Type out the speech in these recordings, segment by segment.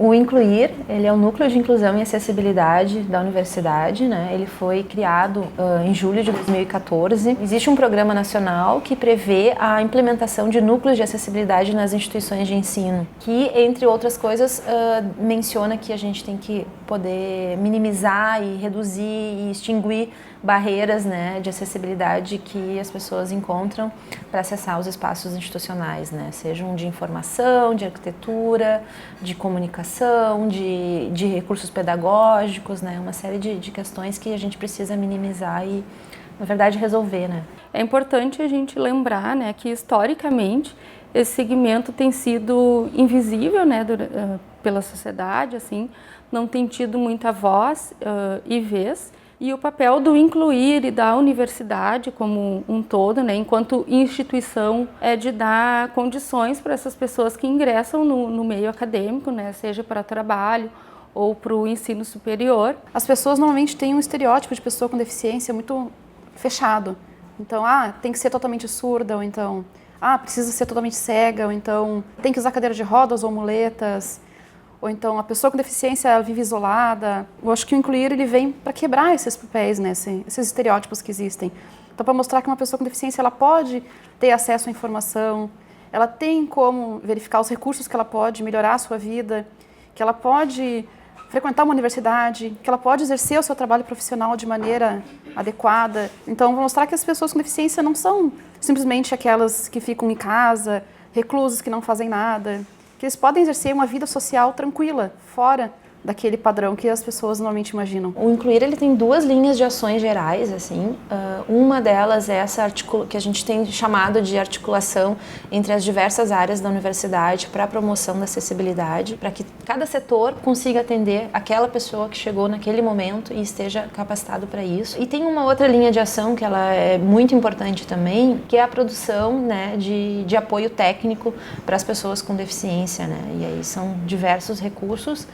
O Incluir, ele é o Núcleo de Inclusão e Acessibilidade da Universidade, né? Ele foi criado em julho de 2014. Existe um programa nacional que prevê a implementação de núcleos de acessibilidade nas instituições de ensino, que, entre outras coisas, menciona que a gente tem que poder minimizar e reduzir e extinguir barreiras, né, de acessibilidade que as pessoas encontram para acessar os espaços institucionais, né, sejam de informação, de arquitetura, de comunicação, de recursos pedagógicos, né, uma série de questões que a gente precisa minimizar e, na verdade, resolver, né. É importante a gente lembrar, né, que historicamente esse segmento tem sido invisível, né, pela sociedade, assim, não tem tido muita voz e vez. E o papel do Incluir e da universidade como um todo, né, enquanto instituição, é de dar condições para essas pessoas que ingressam no meio acadêmico, né, seja para trabalho ou para o ensino superior. As pessoas normalmente têm um estereótipo de pessoa com deficiência muito fechado. Então, tem que ser totalmente surda, ou então, precisa ser totalmente cega, ou então tem que usar cadeira de rodas ou muletas. Ou então a pessoa com deficiência vive isolada. Eu acho que o Incluir ele vem para quebrar esses papéis, né, esses estereótipos que existem. Então, para mostrar que uma pessoa com deficiência ela pode ter acesso à informação, ela tem como verificar os recursos que ela pode melhorar a sua vida, que ela pode frequentar uma universidade, que ela pode exercer o seu trabalho profissional de maneira adequada. Então, vou mostrar que as pessoas com deficiência não são simplesmente aquelas que ficam em casa, reclusas que não fazem nada, que eles podem exercer uma vida social tranquila, fora daquele padrão que as pessoas normalmente imaginam. O Incluir ele tem duas linhas de ações gerais, assim. Uma delas é essa que a gente tem chamado de articulação entre as diversas áreas da universidade para a promoção da acessibilidade, para que cada setor consiga atender aquela pessoa que chegou naquele momento e esteja capacitado para isso. E tem uma outra linha de ação que ela é muito importante também, que é a produção, né, de apoio técnico para as pessoas com deficiência, né? E aí são diversos recursos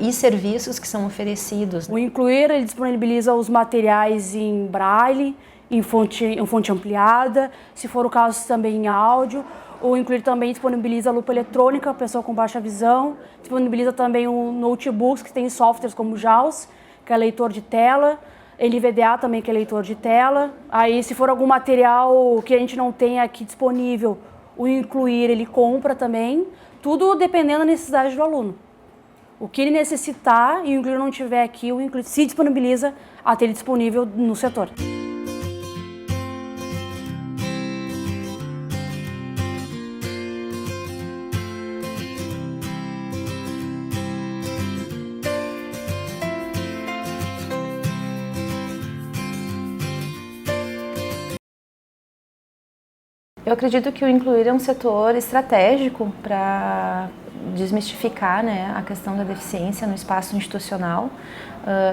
e serviços que são oferecidos. O Incluir ele disponibiliza os materiais em braille, em fonte ampliada, se for o caso também em áudio. O Incluir também disponibiliza a lupa eletrônica para pessoa com baixa visão, disponibiliza também notebooks que tem softwares como JAWS, que é leitor de tela, NVDA também, que é leitor de tela. Aí se for algum material que a gente não tem aqui disponível, o Incluir ele compra também, tudo dependendo da necessidade do aluno. O que ele necessitar e o Incluir não tiver aqui, o Incluir se disponibiliza a ter ele disponível no setor. Eu acredito que o Incluir é um setor estratégico para desmistificar, né, a questão da deficiência no espaço institucional.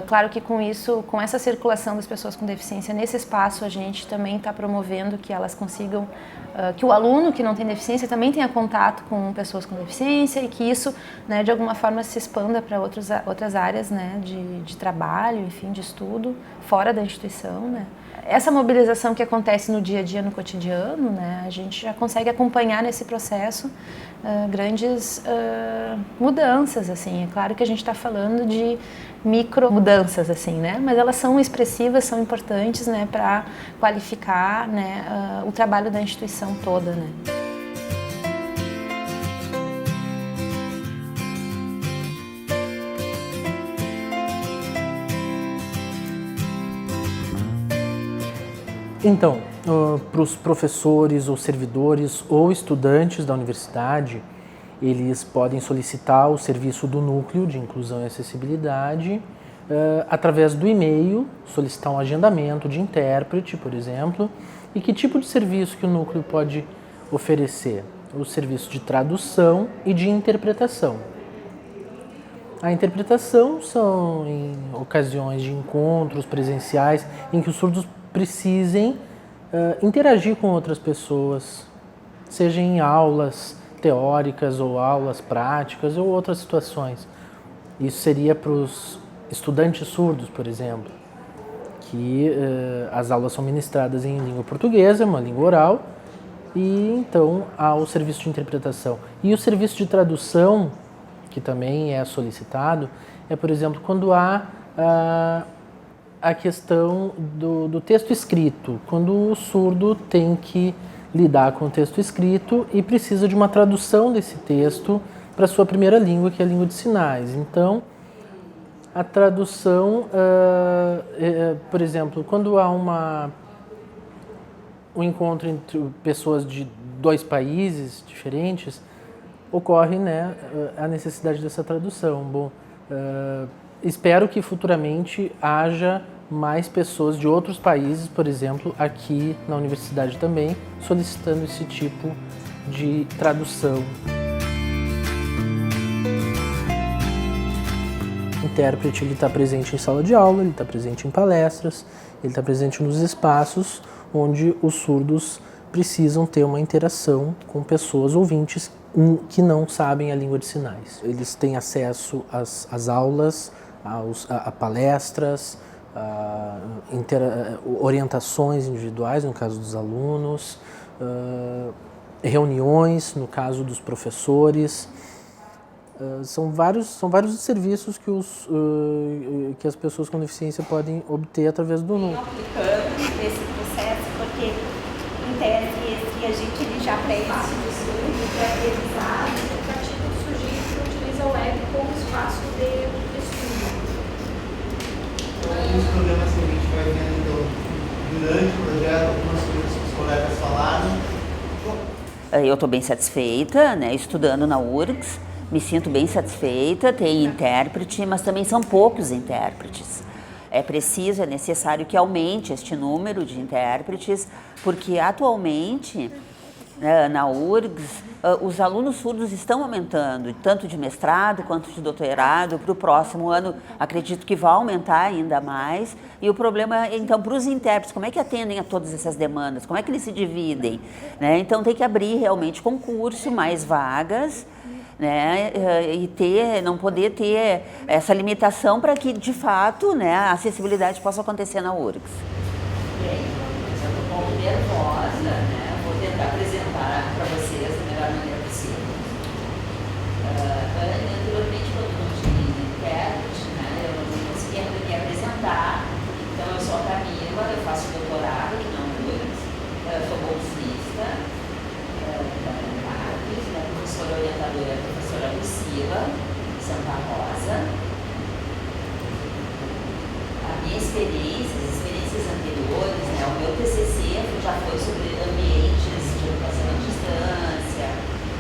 Claro que com isso, com essa circulação das pessoas com deficiência nesse espaço, a gente também está promovendo que elas consigam, que o aluno que não tem deficiência também tenha contato com pessoas com deficiência e que isso, né, de alguma forma se expanda para outras áreas, né, de trabalho, enfim, de estudo, fora da instituição, né. Essa mobilização que acontece no dia a dia, no cotidiano, né, a gente já consegue acompanhar nesse processo grandes mudanças, assim. É claro que a gente está falando de micro mudanças, assim, né, mas elas são expressivas, são importantes, né, para qualificar, né, o trabalho da instituição toda, né. Então, para os professores ou servidores ou estudantes da universidade, eles podem solicitar o serviço do Núcleo de Inclusão e Acessibilidade através do e-mail, solicitar um agendamento de intérprete, por exemplo. E que tipo de serviço que o Núcleo pode oferecer? O serviço de tradução e de interpretação. A interpretação são em ocasiões de encontros presenciais em que os surdos precisem interagir com outras pessoas, seja em aulas teóricas ou aulas práticas ou outras situações. Isso seria para os estudantes surdos, por exemplo, que as aulas são ministradas em língua portuguesa, uma língua oral, e então há o serviço de interpretação. E o serviço de tradução que também é solicitado, é, por exemplo, quando há a questão do texto escrito, quando o surdo tem que lidar com o texto escrito e precisa de uma tradução desse texto para a sua primeira língua, que é a língua de sinais. Então, a tradução, por exemplo, quando há um encontro entre pessoas de 2 países diferentes, ocorre, né, a necessidade dessa tradução. Bom, espero que futuramente haja mais pessoas de outros países, por exemplo, aqui na universidade também, solicitando esse tipo de tradução. O intérprete está presente em sala de aula, ele está presente em palestras, ele está presente nos espaços onde os surdos precisam ter uma interação com pessoas ouvintes que não sabem a língua de sinais. Eles têm acesso às aulas, a palestras, orientações individuais, no caso dos alunos, reuniões, no caso dos professores. São vários os serviços que as pessoas com deficiência podem obter através do núcleo. Aplicando esse processo, porque em tese a gente ele já pré-faz o estudo, pré-revisado, o aplicativo sugere que utiliza o web como espaço de estudo. Alguns problemas que a gente vai vendo durante o projeto, algumas coisas que os colegas falaram. Eu estou bem satisfeita, né, estudando na URGS, me sinto bem satisfeita, tem intérprete, mas também são poucos intérpretes. É preciso, é necessário que aumente este número de intérpretes, porque atualmente na URGS os alunos surdos estão aumentando, tanto de mestrado quanto de doutorado. Para o próximo ano acredito que vai aumentar ainda mais. E o problema é, então, para os intérpretes, como é que atendem a todas essas demandas? Como é que eles se dividem? Né? Então tem que abrir realmente concurso, mais vagas, né, e não poder ter essa limitação para que, de fato, né, a acessibilidade possa acontecer na URGS. Bem, eu estou um pouco nervosa, né, vou tentar apresentar para vocês da melhor maneira possível. Anteriormente, quando não tinha intérprete, né, eu não conseguia me apresentar, então eu sou a Camila, eu faço doutorado aqui na URGS, eu sou bolsista, a professora orientadora é a professora Lucila Santa Rosa. A minha experiência, as experiências anteriores, né, o meu TCC já foi sobre ambientes de educação à distância,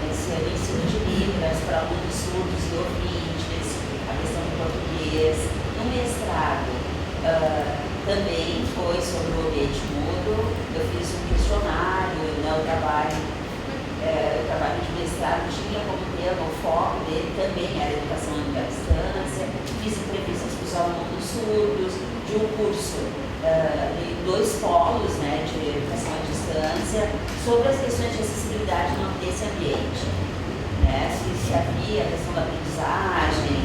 ensino de Libras para alunos surdos e ouvintes, a questão do português. No mestrado também foi sobre o ambiente mudo. Eu fiz um questionário, né, o trabalho de mestrado tinha como tema, o foco dele também era a educação à distância. Fiz entrevistas com os alunos surdos de um curso de 2 polos, né, de educação à distância, sobre as questões de acessibilidade nesse ambiente. Né, se havia a questão da aprendizagem,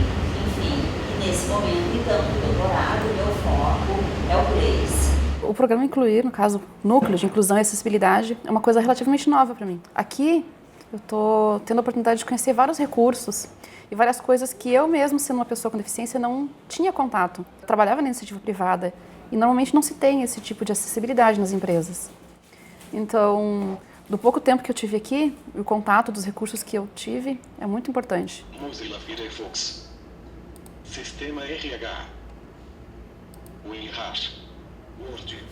enfim. E nesse momento, então, do doutorado, o meu foco é o PLACE. O programa Incluir, no caso, Núcleo de Inclusão e Acessibilidade, é uma coisa relativamente nova para mim. Aqui, eu estou tendo a oportunidade de conhecer vários recursos e várias coisas que eu mesmo, sendo uma pessoa com deficiência, não tinha contato. Eu trabalhava na iniciativa privada e normalmente não se tem esse tipo de acessibilidade nas empresas. Então, do pouco tempo que eu tive aqui, o contato dos recursos que eu tive é muito importante. Mozilla Firefox, Sistema RH, WinRAR, Word,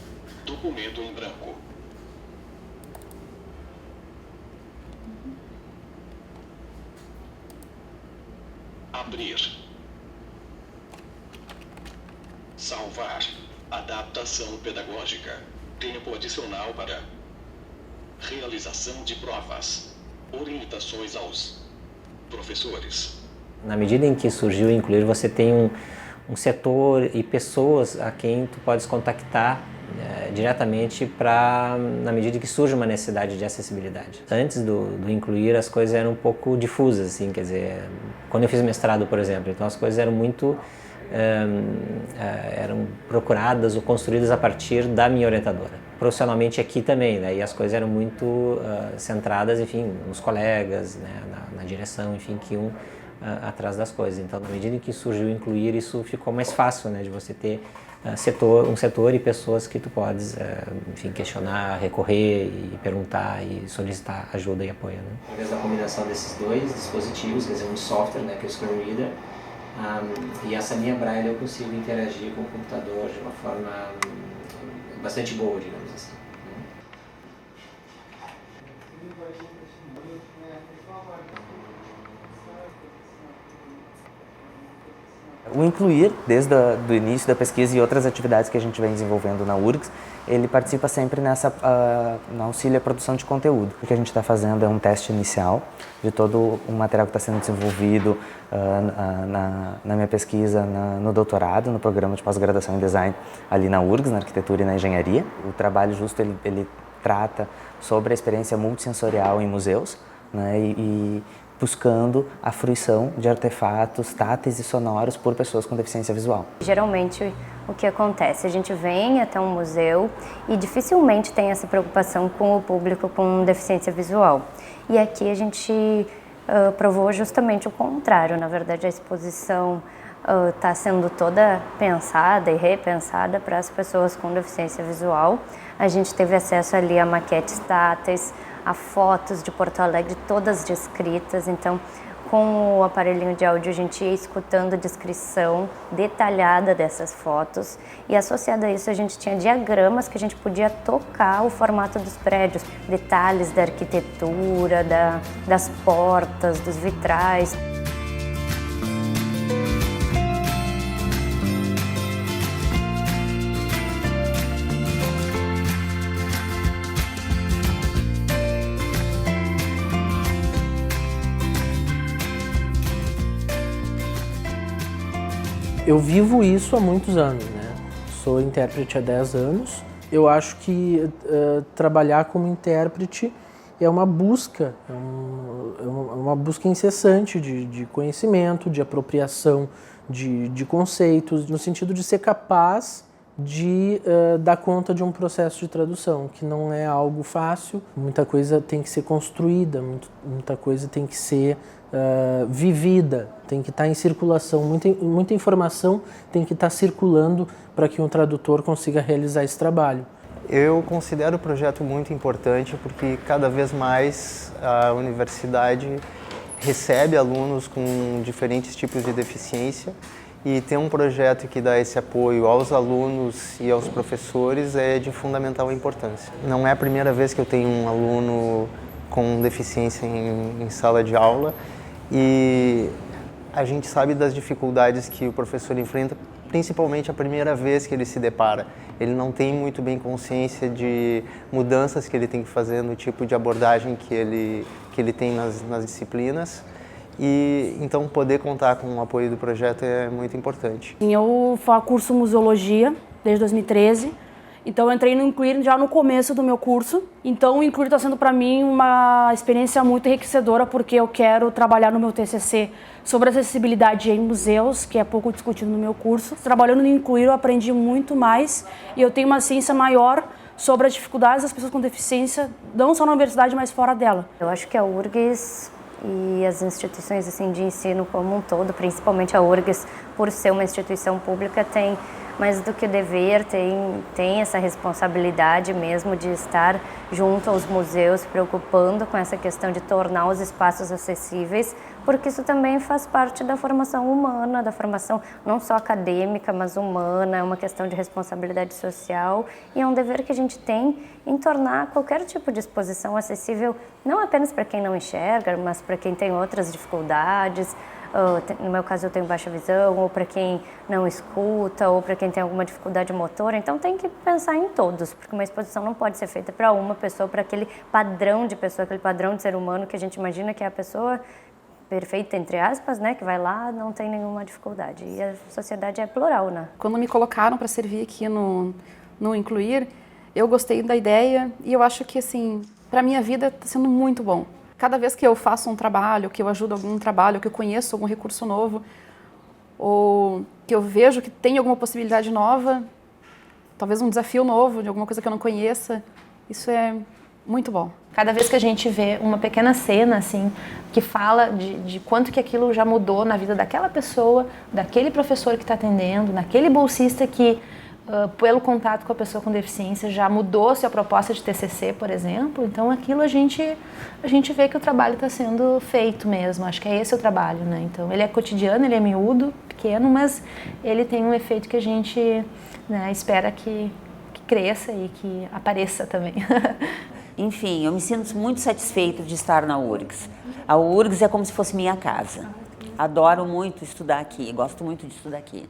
documento em branco. Abrir. Salvar. Adaptação pedagógica. Tempo adicional para realização de provas. Orientações aos professores. Na medida em que surgiu o Incluir, você tem um setor e pessoas a quem tu podes contactar diretamente na medida que surge uma necessidade de acessibilidade. Antes do Incluir, as coisas eram um pouco difusas, assim, quer dizer, quando eu fiz mestrado, por exemplo, então as coisas eram muito eram procuradas ou construídas a partir da minha orientadora. Profissionalmente aqui também, né, e as coisas eram muito centradas, enfim, nos colegas, né, na direção, enfim, que iam atrás das coisas. Então, na medida em que surgiu o Incluir, isso ficou mais fácil, né, de você ter um setor e pessoas que tu podes, enfim, questionar, recorrer e perguntar e solicitar ajuda e apoio, né? Através da combinação desses dois dispositivos, quer dizer, um software, né, que é o Screen Reader, e essa minha Braille, eu consigo interagir com o computador de uma forma bastante boa, digamos assim. O Incluir, desde o início da pesquisa e outras atividades que a gente vem desenvolvendo na URGS, ele participa sempre no auxílio à produção de conteúdo. O que a gente está fazendo é um teste inicial de todo o material que está sendo desenvolvido na minha pesquisa no doutorado, no programa de pós-graduação em design ali na URGS, na arquitetura e na engenharia. O trabalho justo ele trata sobre a experiência multissensorial em museus, né, e buscando a fruição de artefatos táteis e sonoros por pessoas com deficiência visual. Geralmente, o que acontece? A gente vem até um museu e dificilmente tem essa preocupação com o público com deficiência visual. E aqui a gente provou justamente o contrário. Na verdade, a exposição está sendo toda pensada e repensada para as pessoas com deficiência visual. A gente teve acesso ali a maquetes táteis, a fotos de Porto Alegre, todas descritas. Então, com o aparelhinho de áudio, a gente ia escutando a descrição detalhada dessas fotos. E associado a isso, a gente tinha diagramas que a gente podia tocar o formato dos prédios, detalhes da arquitetura, das portas, dos vitrais. Eu vivo isso há muitos anos, né? Sou intérprete há 10 anos. Eu acho que trabalhar como intérprete é uma busca, uma busca incessante de conhecimento, de apropriação de conceitos, no sentido de ser capaz de dar conta de um processo de tradução, que não é algo fácil. Muita coisa tem que ser construída, muita coisa tem que ser vivida, tem que estar em circulação, muita informação tem que estar circulando para que um tradutor consiga realizar esse trabalho. Eu considero o projeto muito importante porque cada vez mais a universidade recebe alunos com diferentes tipos de deficiência e ter um projeto que dá esse apoio aos alunos e aos professores é de fundamental importância. Não é a primeira vez que eu tenho um aluno com deficiência em sala de aula e a gente sabe das dificuldades que o professor enfrenta, principalmente a primeira vez que ele se depara. Ele não tem muito bem consciência de mudanças que ele tem que fazer no tipo de abordagem que ele tem nas disciplinas. E então poder contar com o apoio do projeto é muito importante. Eu faço curso Museologia desde 2013, então eu entrei no Incluir já no começo do meu curso. Então o Incluir está sendo para mim uma experiência muito enriquecedora porque eu quero trabalhar no meu TCC sobre acessibilidade em museus, que é pouco discutido no meu curso. Trabalhando no Incluir eu aprendi muito mais e eu tenho uma ciência maior sobre as dificuldades das pessoas com deficiência, não só na universidade, mas fora dela. Eu acho que a URGS e as instituições assim, de ensino como um todo, principalmente a URGS, por ser uma instituição pública, tem mais do que o dever, tem essa responsabilidade mesmo de estar junto aos museus, preocupando com essa questão de tornar os espaços acessíveis, porque isso também faz parte da formação humana, da formação não só acadêmica, mas humana, é uma questão de responsabilidade social e é um dever que a gente tem em tornar qualquer tipo de exposição acessível, não apenas para quem não enxerga, mas para quem tem outras dificuldades. No meu caso eu tenho baixa visão, ou para quem não escuta, ou para quem tem alguma dificuldade motora, então tem que pensar em todos, porque uma exposição não pode ser feita para uma pessoa, para aquele padrão de pessoa, aquele padrão de ser humano que a gente imagina que é a pessoa perfeita, entre aspas, né, que vai lá, não tem nenhuma dificuldade. E a sociedade é plural, né? Quando me colocaram para servir aqui no Incluir, eu gostei da ideia e eu acho que, assim, para minha vida está sendo muito bom. Cada vez que eu faço um trabalho, que eu ajudo algum trabalho, que eu conheço algum recurso novo, ou que eu vejo que tem alguma possibilidade nova, talvez um desafio novo de alguma coisa que eu não conheça, isso é Muito bom. Cada vez que a gente vê uma pequena cena, assim, que fala de quanto que aquilo já mudou na vida daquela pessoa, daquele professor que está atendendo, daquele bolsista que, pelo contato com a pessoa com deficiência, já mudou sua proposta de TCC, por exemplo, então aquilo a gente vê que o trabalho está sendo feito mesmo. Acho que é esse o trabalho, né? Então, ele é cotidiano, ele é miúdo, pequeno, mas ele tem um efeito que a gente, né, espera que cresça e que apareça também. Enfim, eu me sinto muito satisfeita de estar na URGS. A URGS é como se fosse minha casa. Adoro muito estudar aqui, gosto muito de estudar aqui.